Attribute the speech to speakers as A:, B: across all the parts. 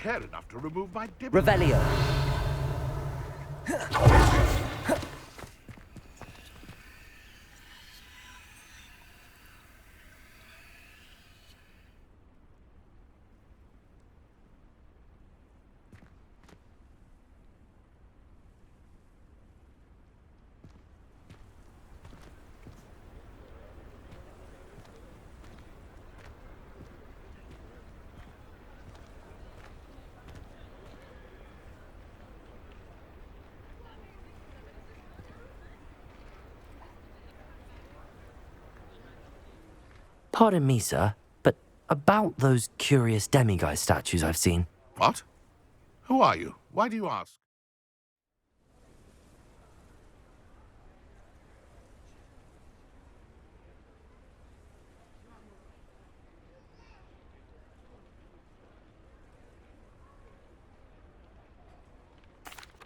A: care enough to remove my dip.
B: Revelio. Pardon me, sir, but about those curious demiguise statues I've seen.
A: What? Who are you? Why do you ask?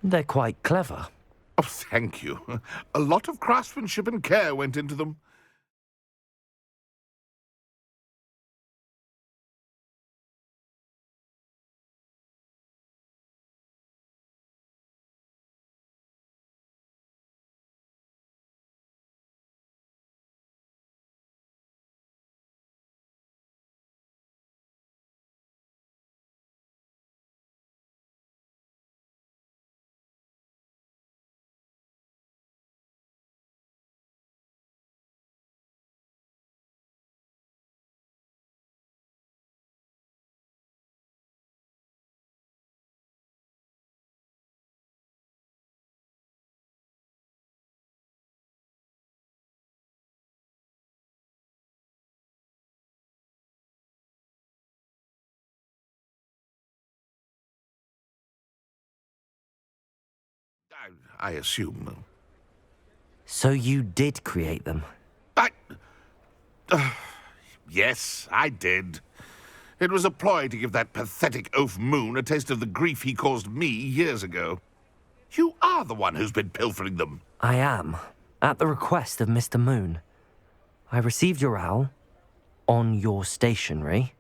B: They're quite clever.
A: Oh, thank you. A lot of craftsmanship and care went into them. I assume.
B: So you did create them?
A: I... yes, I did. It was a ploy to give that pathetic oaf Moon a taste of the grief he caused me years ago. You are the one who's been pilfering them.
B: I am, at the request of Mr. Moon. I received your owl on your stationery.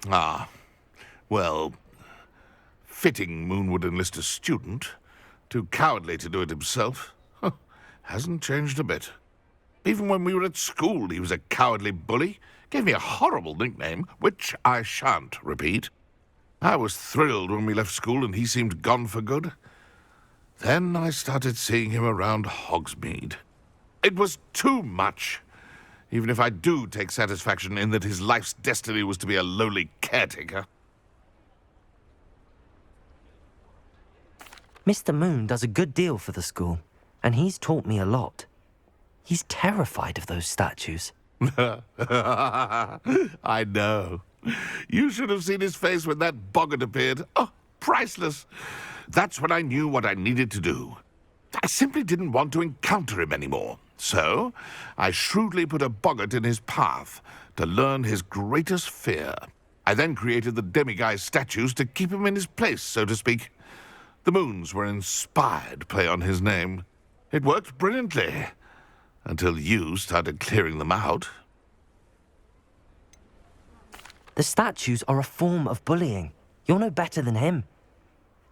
A: Ah, well, fitting Moon would enlist a student. Too cowardly to do it himself. Huh, hasn't changed a bit. Even when we were at school, he was a cowardly bully. Gave me a horrible nickname, which I shan't repeat. I was thrilled when we left school and he seemed gone for good. Then I started seeing him around Hogsmeade. It was too much. Even if I do take satisfaction in that his life's destiny was to be a lowly caretaker.
B: Mr. Moon does a good deal for the school, and he's taught me a lot. He's terrified of those statues.
A: I know. You should have seen his face when that boggart appeared. Oh, priceless. That's when I knew what I needed to do. I simply didn't want to encounter him anymore. So, I shrewdly put a boggart in his path to learn his greatest fear. I then created the demiguise statues to keep him in his place, so to speak. The moons were an inspired play on his name. It worked brilliantly, until you started clearing them out.
B: The statues are a form of bullying. You're no better than him.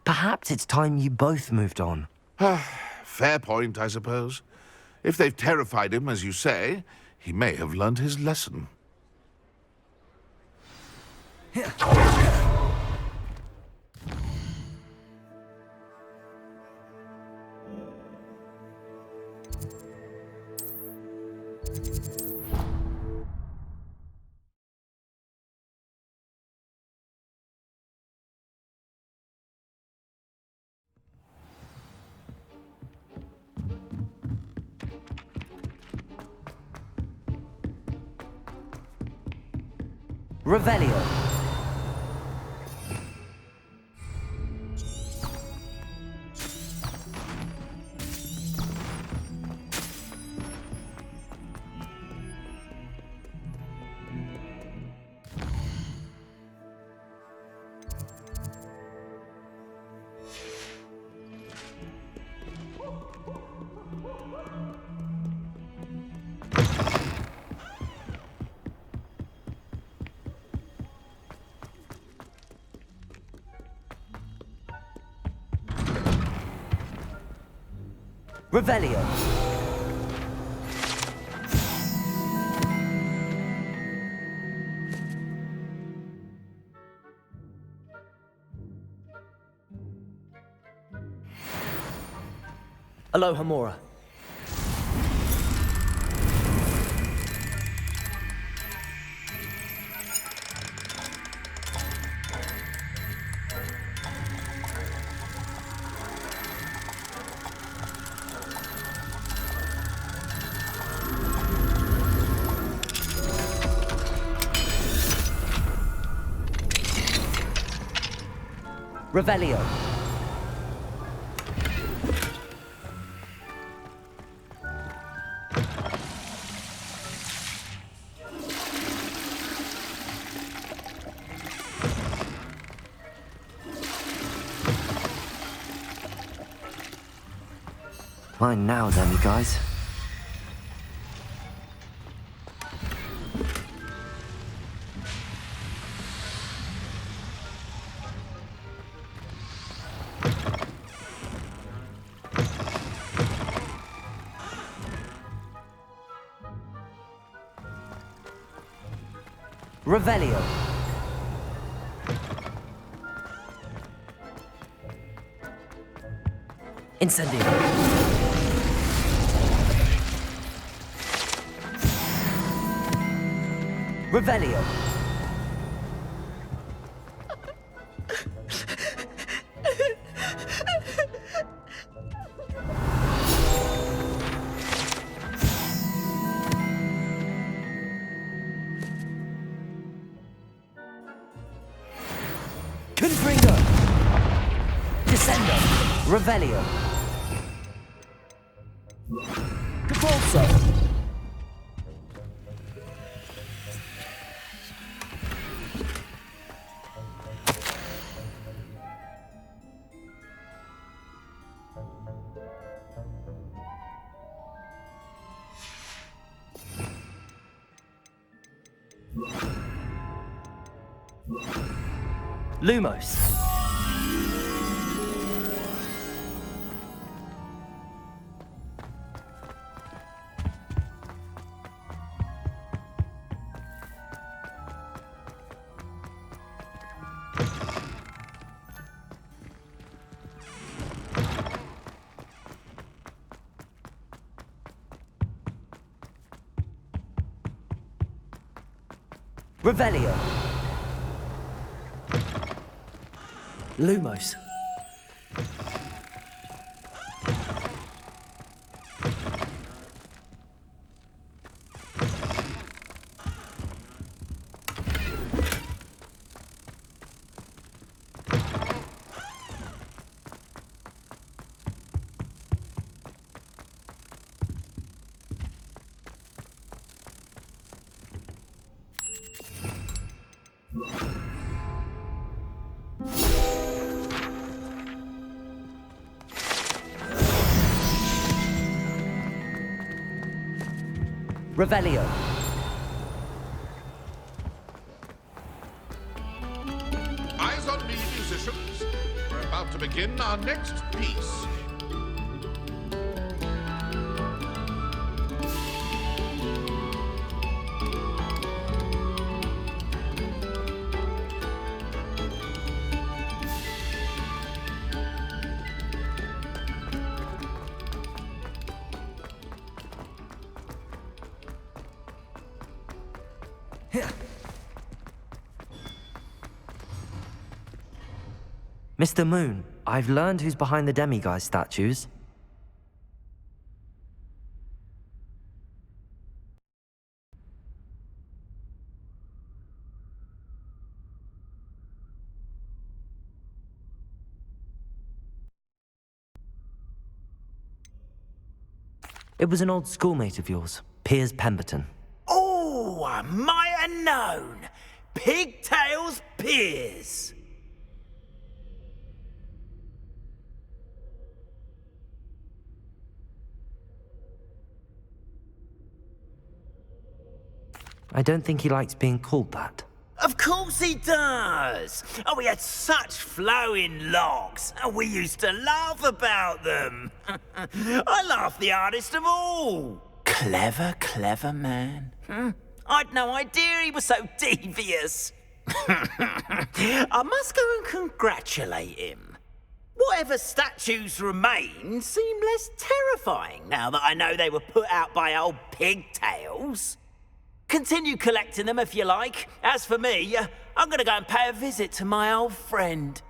B: Perhaps it's time you both moved on.
A: Fair point, I suppose. If they've terrified him, as you say, he may have learned his lesson.
B: Revelio. Revelio. Aloha Mora. Revelio. Fine now then, you guys. Revelio. Incendio. Revelio. Confringo. Descendo. Revelio. Capolso. Lumos. Revelio. Lumos. Revelio.
A: Eyes on me, musicians. We're about to begin our next piece.
B: Mr. Moon, I've learned who's behind the demiguise statues. It was an old schoolmate of yours, Piers Pemberton.
C: Oh, I might have known. Pigtails Piers.
B: I don't think he likes being called that.
C: Of course he does. Oh, we had such flowing locks, and we used to laugh about them. I laughed the hardest of all. Clever, clever man. I'd no idea he was so devious. I must go and congratulate him. Whatever statues remain seem less terrifying now that I know they were put out by old pigtails. Continue collecting them if you like. As for me, I'm gonna go and pay a visit to my old friend.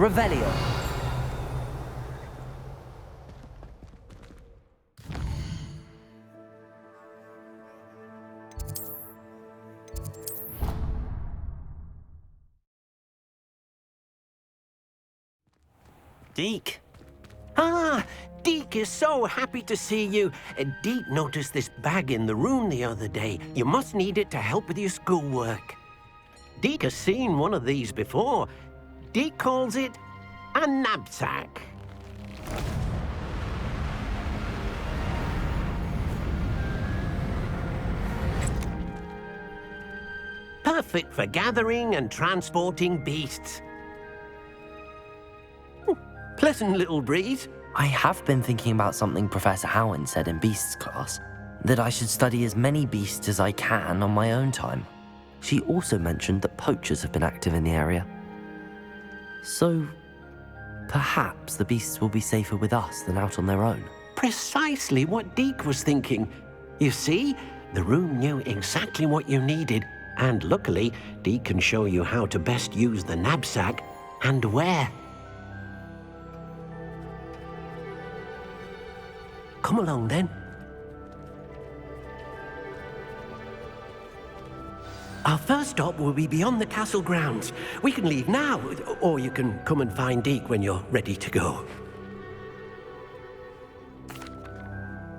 B: Revelio.
D: Deke. Ah, Deke is so happy to see you. Deke noticed this bag in the room the other day. You must need it to help with your schoolwork. Deke has seen one of these before. Deke calls it a knapsack. Perfect for gathering and transporting beasts. Pleasant little breeze.
B: I have been thinking about something Professor Howard said in Beasts class, that I should study as many beasts as I can on my own time. She also mentioned that poachers have been active in the area. So, perhaps the beasts will be safer with us than out on their own.
D: Precisely what Deke was thinking. You see, the room knew exactly what you needed, and luckily, Deke can show you how to best use the knapsack and where. Come along, then. Our first stop will be beyond the castle grounds. We can leave now, or you can come and find Deke when you're ready to go.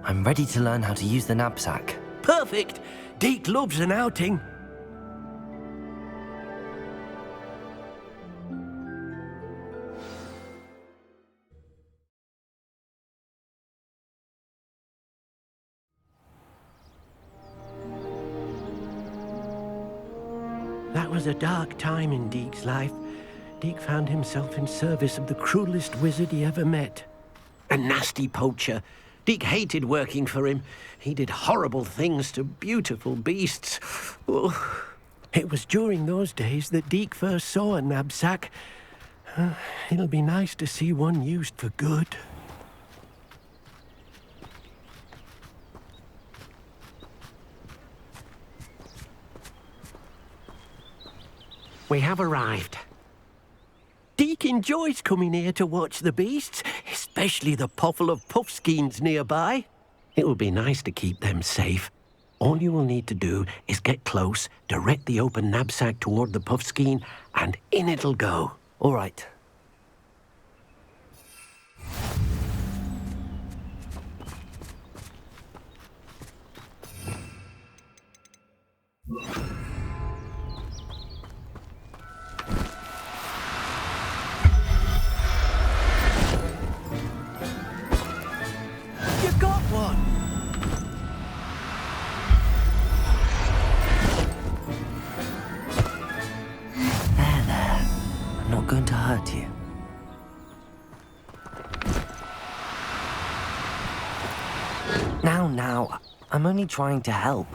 B: I'm ready to learn how to use the knapsack.
D: Perfect! Deke loves an outing. That was a dark time in Deke's life. Deke found himself in service of the cruelest wizard he ever met. A nasty poacher. Deke hated working for him. He did horrible things to beautiful beasts. Oh. It was during those days that Deke first saw a knapsack. It'll be nice to see one used for good. We have arrived. Deke enjoys coming here to watch the beasts, especially the poffle of puffskeins nearby. It will be nice to keep them safe. All you will need to do is get close, direct the open knapsack toward the puffskein, and in it'll go.
B: All right.
D: You got one!
B: There. I'm not going to hurt you. Now, I'm only trying to help.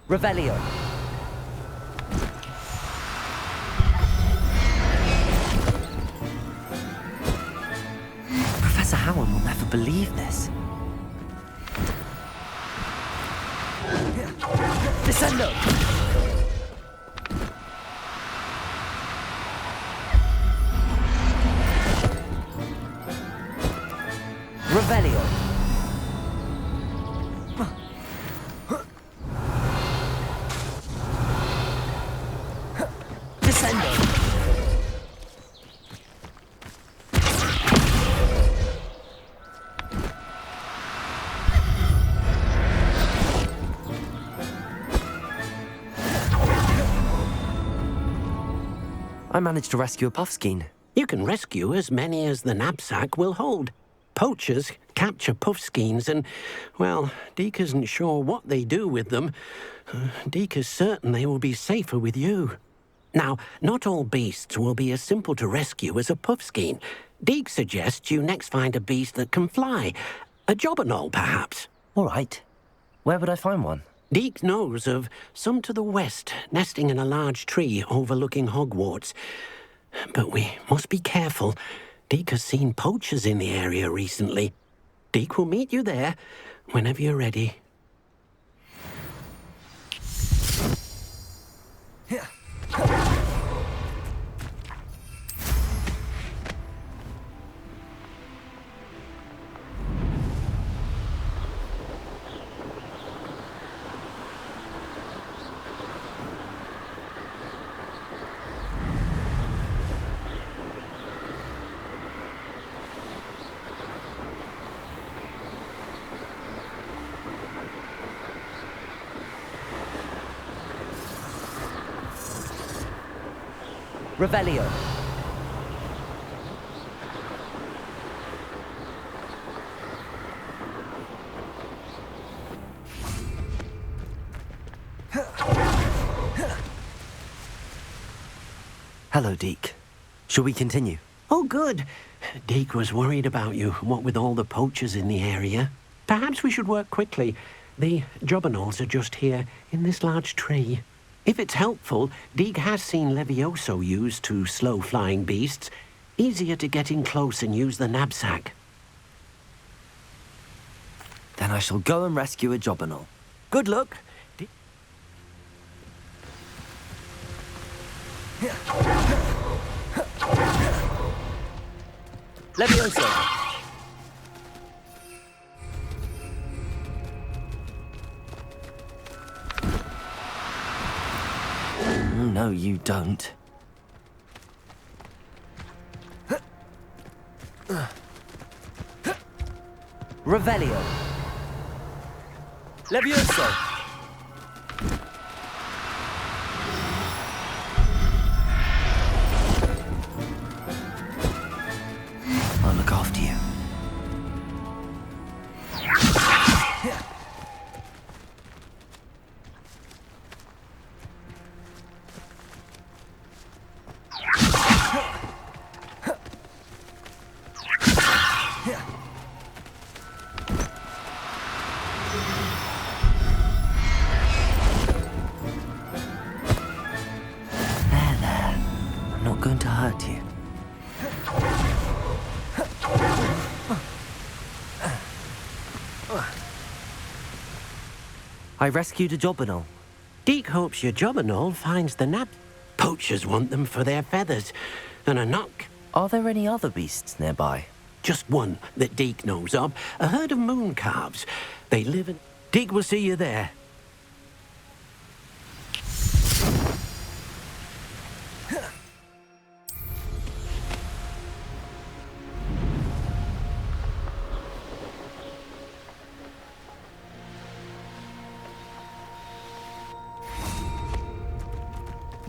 B: Revelio. Professor Howard will never believe this. Descendo! Revelio. Descendo. I managed to rescue a puffskein.
D: You can rescue as many as the knapsack will hold. Poachers capture puffskeins and, well, Deke isn't sure what they do with them. Deke is certain they will be safer with you. Now, not all beasts will be as simple to rescue as a puffskein. Deke suggests you next find a beast that can fly. A jobberknoll, perhaps.
B: All right. Where would I find one?
D: Deke knows of some to the west, nesting in a large tree overlooking Hogwarts. But we must be careful. Deke has seen poachers in the area recently. Deke will meet you there whenever you're ready.
B: Revelio. Hello, Deke. Shall we continue?
D: Oh, good. Deke was worried about you, what with all the poachers in the area. Perhaps we should work quickly. The jobberknolls are just here, in this large tree. If it's helpful, Deke has seen Levioso used to slow flying beasts. Easier to get in close and use the knapsack.
B: Then I shall go and rescue a jobberknoll. Good luck. Levioso. No, you don't. Revelio. Levioso. I'll look after you. I'm not going to hurt you. I rescued a jobberknoll.
D: Deke hopes your jobberknoll finds the nap. Poachers want them for their feathers. And a knock.
B: Are there any other beasts nearby?
D: Just one that Deke knows of. A herd of moon calves. They live in... Deke will see you there.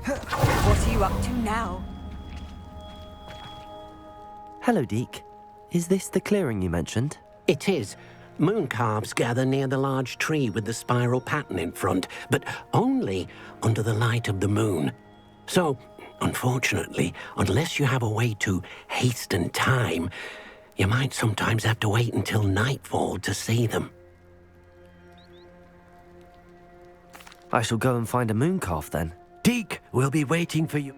E: What are you up to now?
B: Hello, Deke. Is this the clearing you mentioned?
D: It is. Moon calves gather near the large tree with the spiral pattern in front, but only under the light of the moon. So, unfortunately, unless you have a way to hasten time, you might sometimes have to wait until nightfall to see them.
B: I shall go and find a moon calf then.
D: Deke will be waiting for you.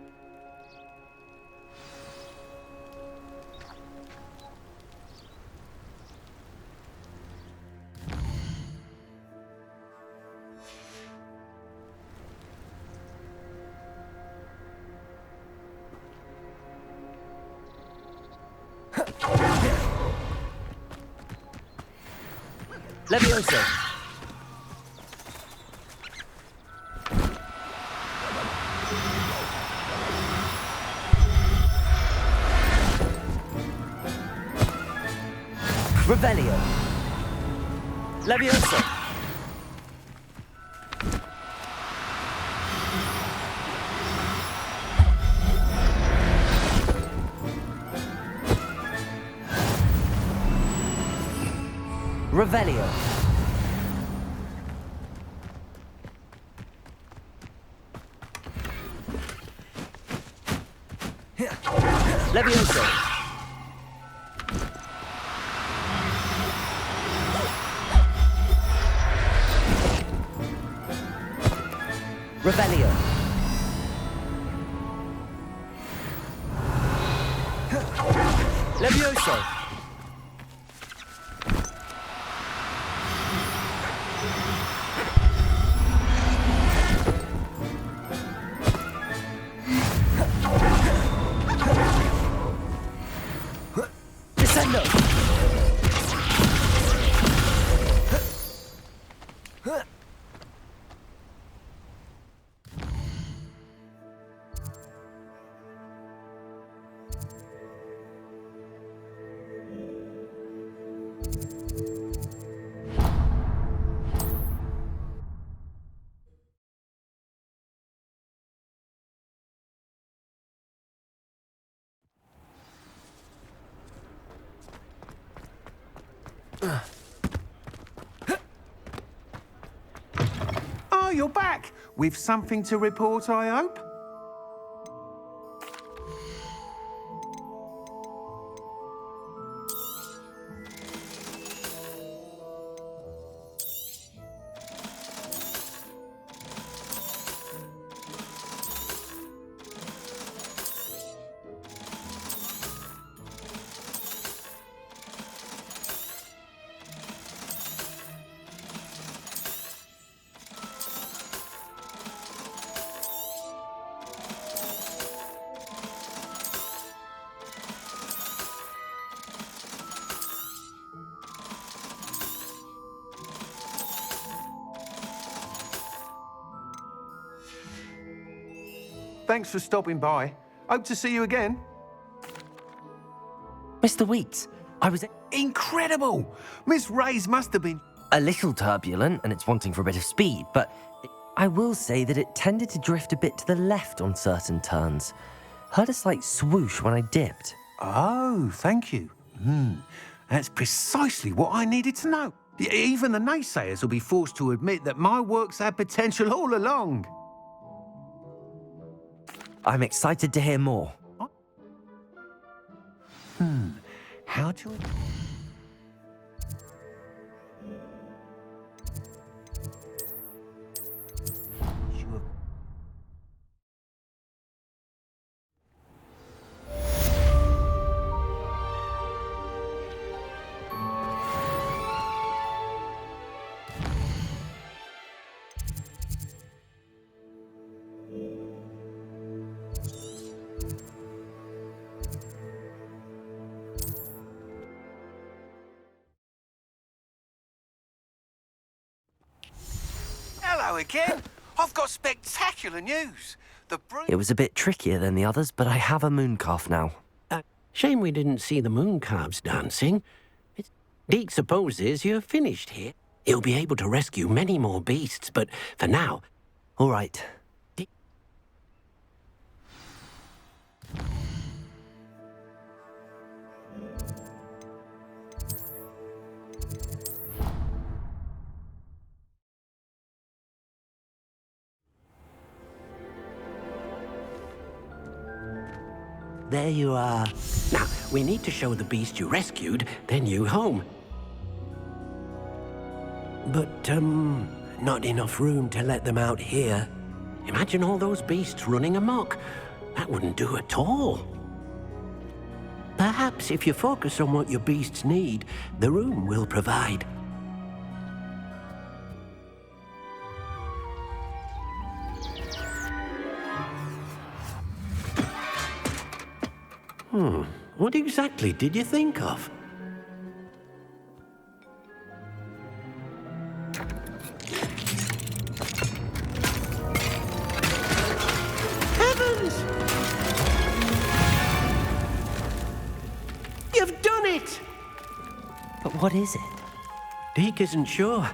B: Levioso. Revelio. Levioso. Revelio. Levioso. Revelio. Levioso. Descendo.
F: Oh, you're back. With something to report, I hope? Thanks for stopping by. Hope to see you again.
B: Mr. Weeks, I was
F: Incredible! Miss Ray's must have been...
B: a little turbulent and it's wanting for a bit of speed, but I will say that it tended to drift a bit to the left on certain turns. Heard a slight swoosh when I dipped.
F: Oh, thank you. That's precisely what I needed to know. Even the naysayers will be forced to admit that my work's had potential all along.
B: I'm excited to hear more.
F: How to... Hello again. I've got spectacular news.
B: It was a bit trickier than the others, but I have a mooncalf now.
D: Shame we didn't see the moon calves dancing. Deke supposes you're finished here. He'll be able to rescue many more beasts, but for now...
B: All right.
D: There you are. Now, we need to show the beast you rescued their new home. But, not enough room to let them out here. Imagine all those beasts running amok. That wouldn't do at all. Perhaps if you focus on what your beasts need, the room will provide. What exactly did you think of? Heavens! You've done it!
B: But what is it?
D: Deke isn't sure.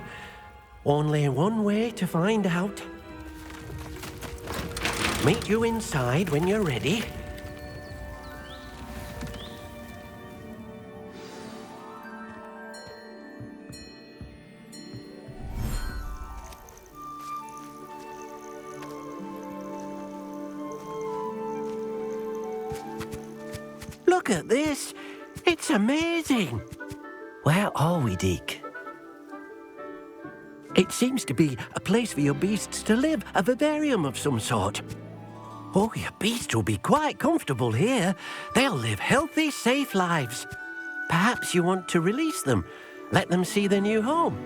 D: Only one way to find out. Meet you inside when you're ready. Look at this. It's amazing.
B: Where are we, Deke?
D: It seems to be a place for your beasts to live, a vivarium of some sort. Oh, your beasts will be quite comfortable here. They'll live healthy, safe lives. Perhaps you want to release them, let them see their new home.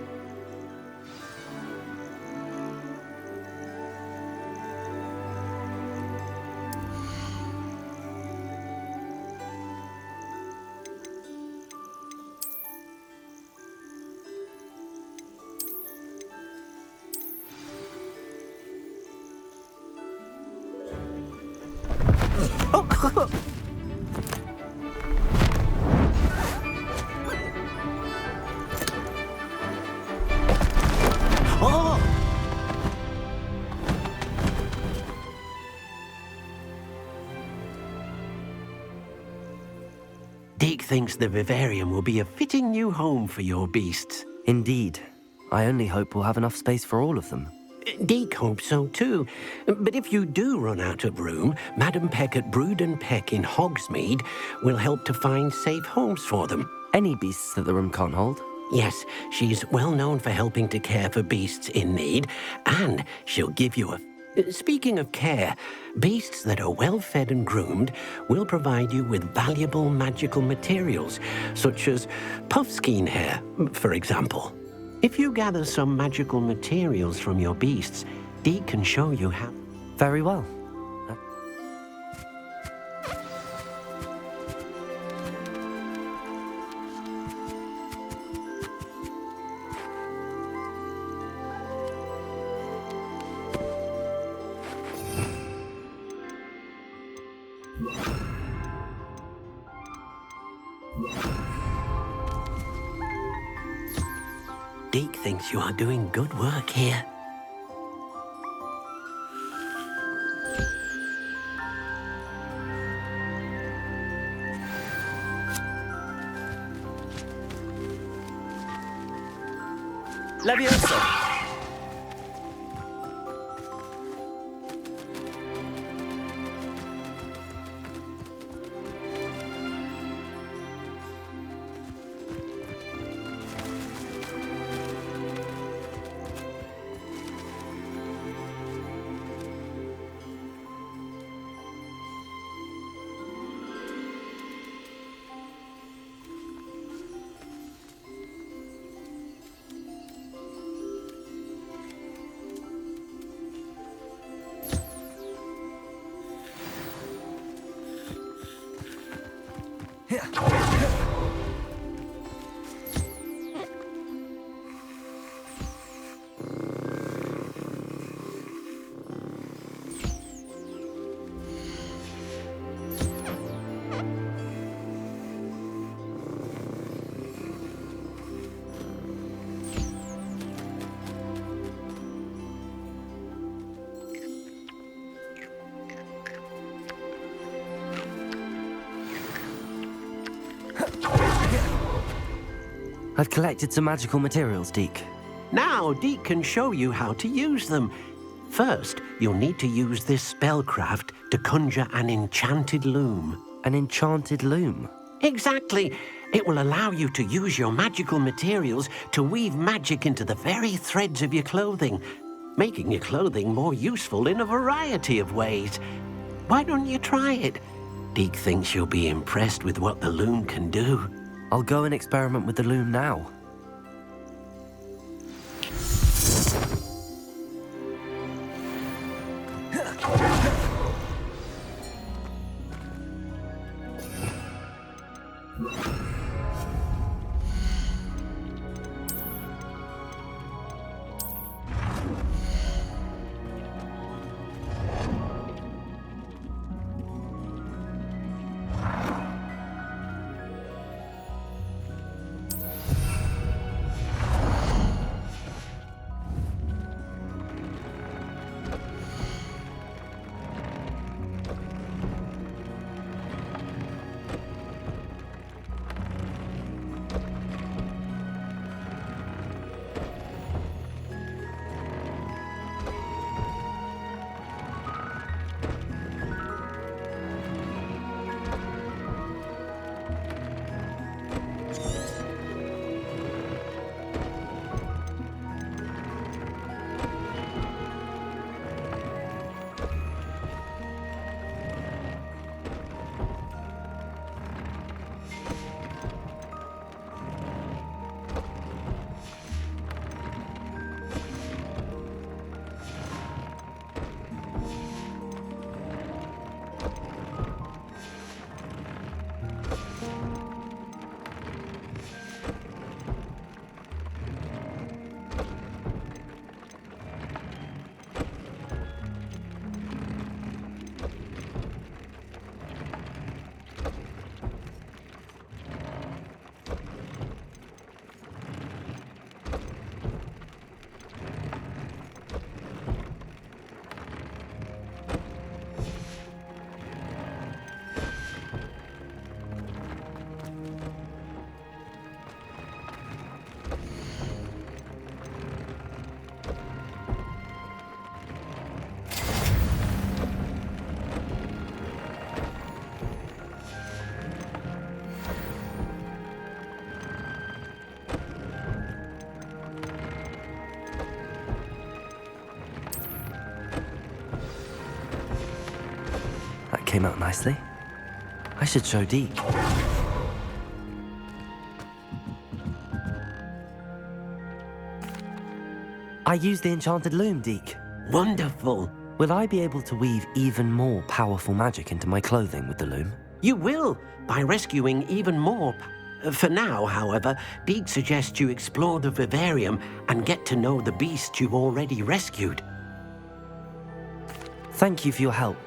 D: Oh! Deke thinks the vivarium will be a fitting new home for your beasts.
B: Indeed. I only hope we'll have enough space for all of them.
D: Deke hopes so too. But if you do run out of room, Madam Peck at Brood and Peck in Hogsmeade will help to find safe homes for them.
B: Any beasts that the room can't hold?
D: Yes, she's well known for helping to care for beasts in need, and she'll give you a... Speaking of care, beasts that are well fed and groomed will provide you with valuable magical materials, such as puffskein hair, for example. If you gather some magical materials from your beasts, Deke can show you how...
B: Very well.
D: Deke thinks you are doing good work here.
B: Leviosa! I've collected some magical materials, Deke.
D: Now Deke can show you how to use them. First, you'll need to use this spellcraft to conjure an enchanted loom.
B: An enchanted loom?
D: Exactly. It will allow you to use your magical materials to weave magic into the very threads of your clothing, making your clothing more useful in a variety of ways. Why don't you try it? Deke thinks you'll be impressed with what the loom can do.
B: I'll go and experiment with the loom now. came out nicely. I should show Deke. I used the enchanted loom, Deke.
D: Wonderful.
B: Will I be able to weave even more powerful magic into my clothing with the loom?
D: You will, by rescuing even more. For now, however, Deke suggests you explore the vivarium and get to know the beasts you've already rescued.
B: Thank you for your help.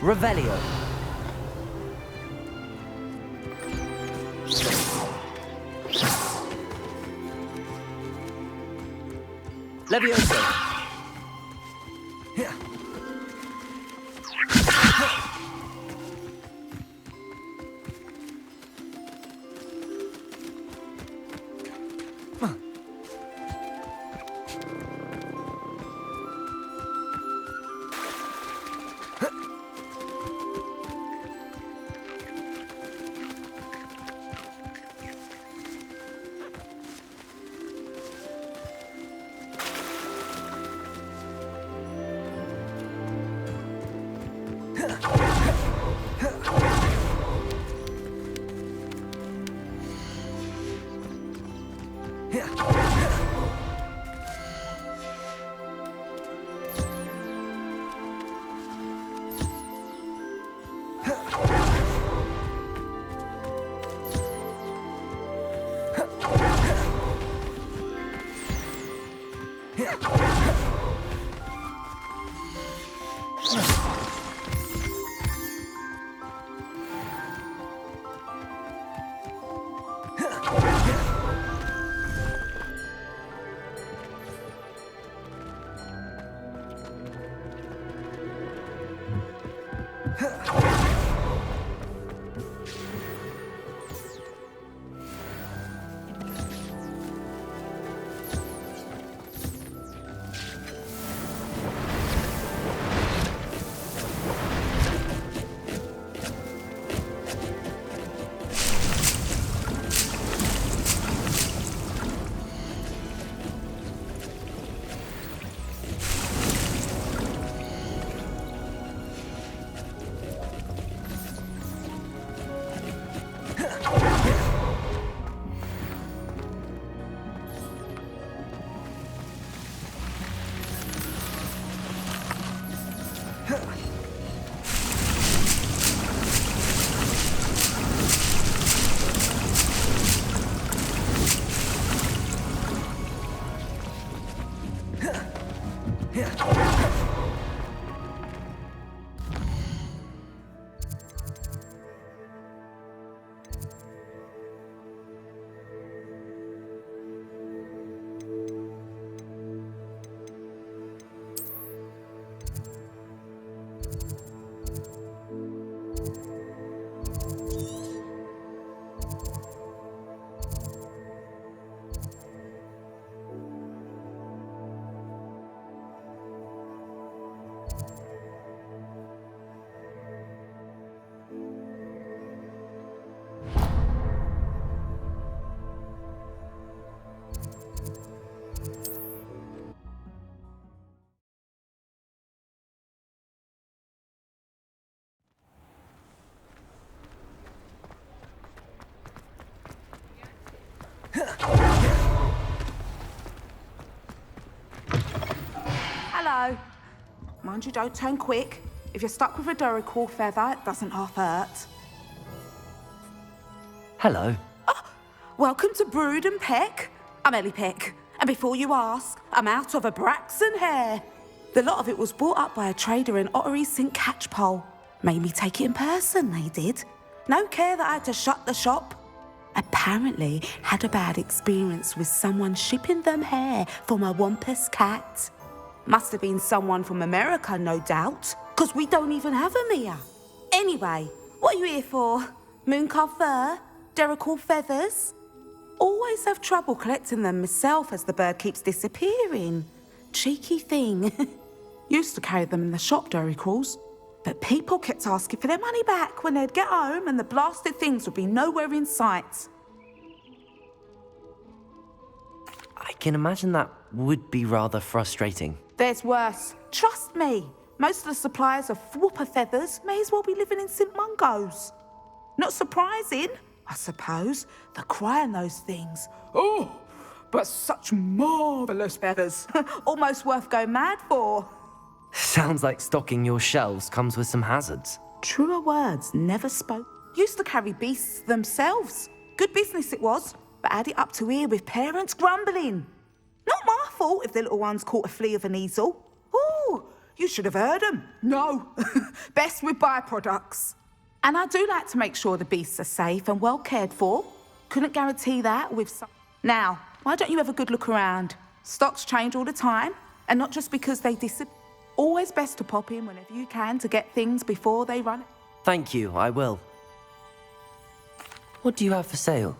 B: Revelio. Levioso.
G: Hello. Mind you, don't turn quick. If you're stuck with a Duracell feather, it doesn't half hurt.
B: Hello.
G: Welcome to Brood and Peck. I'm Ellie Peck. And before you ask, I'm out of a Braxton hair. The lot of it was bought up by a trader in Ottery St. Catchpole. Made me take it in person, they did. No care that I had to shut the shop. Apparently had a bad experience with someone shipping them hair from a Wampus cat. Must have been someone from America, no doubt, because we don't even have them here. Anyway, what are you here for? Mooncarved fur? Duracell feathers? Always have trouble collecting them myself as the bird keeps disappearing. Cheeky thing. Used to carry them in the shop, Duracells. But people kept asking for their money back when they'd get home and the blasted things would be nowhere in sight.
B: I can imagine that would be rather frustrating.
G: There's worse. Trust me. Most of the suppliers of whooper feathers may as well be living in St. Mungo's. Not surprising, I suppose, the cry on those things. Oh, but such marvellous feathers. Almost worth going mad for.
B: Sounds like stocking your shelves comes with some hazards.
G: Truer words never spoke. Used to carry beasts themselves. Good business it was, but had it up to here with parents grumbling. Not my fault if the little ones caught a flea of an easel. Ooh, you should have heard them. No, best with byproducts. And I do like to make sure the beasts are safe and well cared for. Couldn't guarantee that with some... Now, why don't you have a good look around? Stocks change all the time, and not just because they disappear. Always best to pop in whenever you can to get things before they run.
B: Thank you, I will. What do you have for sale?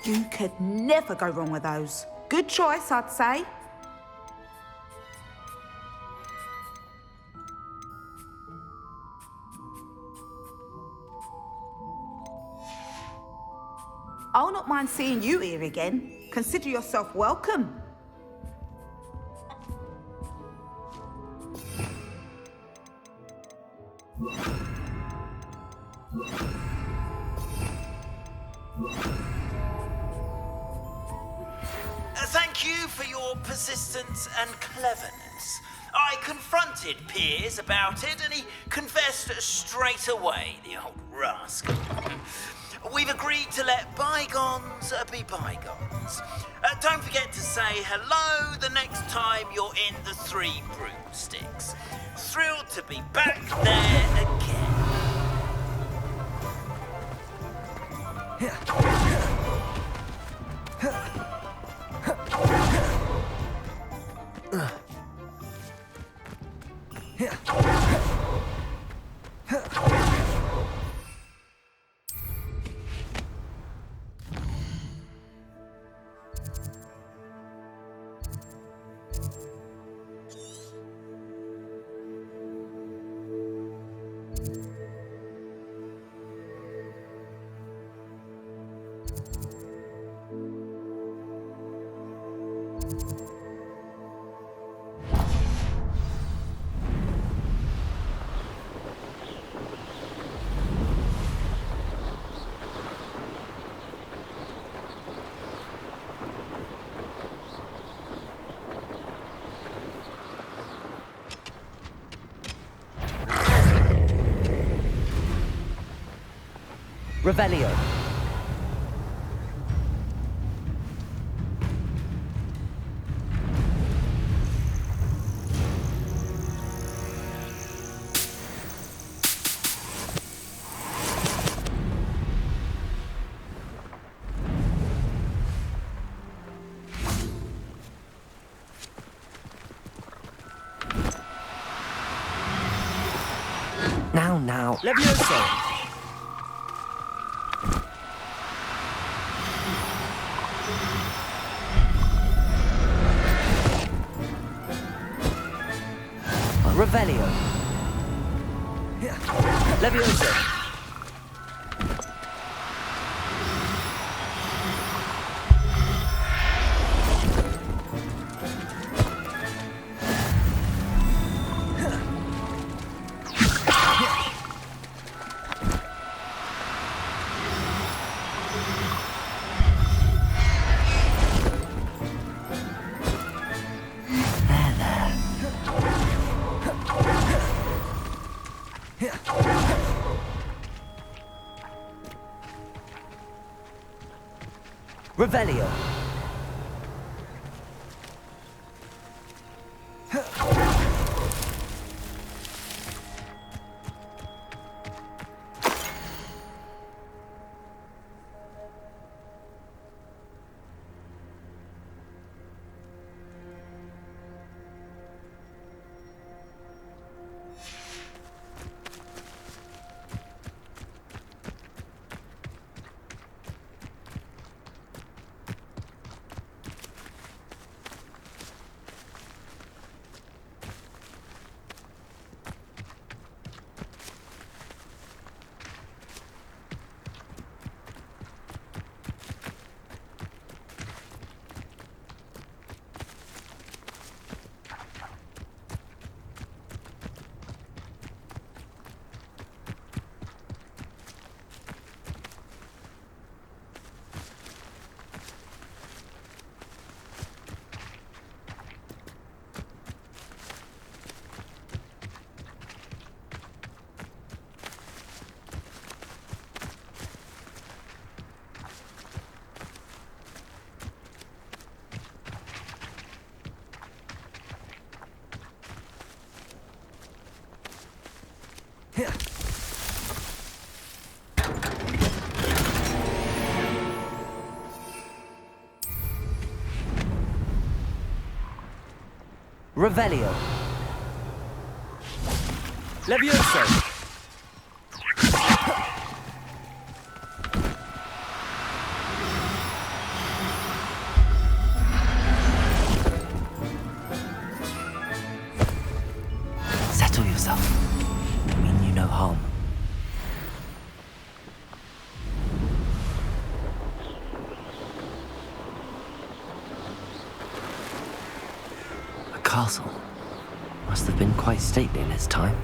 G: You could never go wrong with those. Good choice, I'd say. I'll not mind mind seeing you here again. Consider yourself welcome.
C: Thank you for your persistence and cleverness. I confronted Piers about it, and he confessed straight away, the old rascal. We've agreed to let bygones be bygones. Don't forget to say hello the next time you're in the Three Broomsticks. Thrilled to be back there again.
B: Revelio. Now.
C: Levioso!
B: Revelio.
C: Levioso!
B: Revelio. Revelio.
C: Levioso!
B: Settle yourself. I mean you no harm. castle. Must have been quite stately in its time.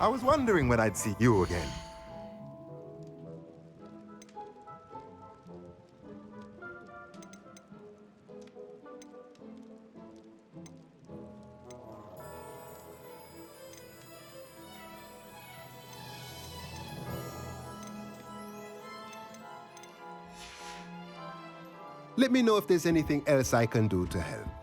H: I was wondering when I'd see you again. Let me know if there's anything else I can do to help.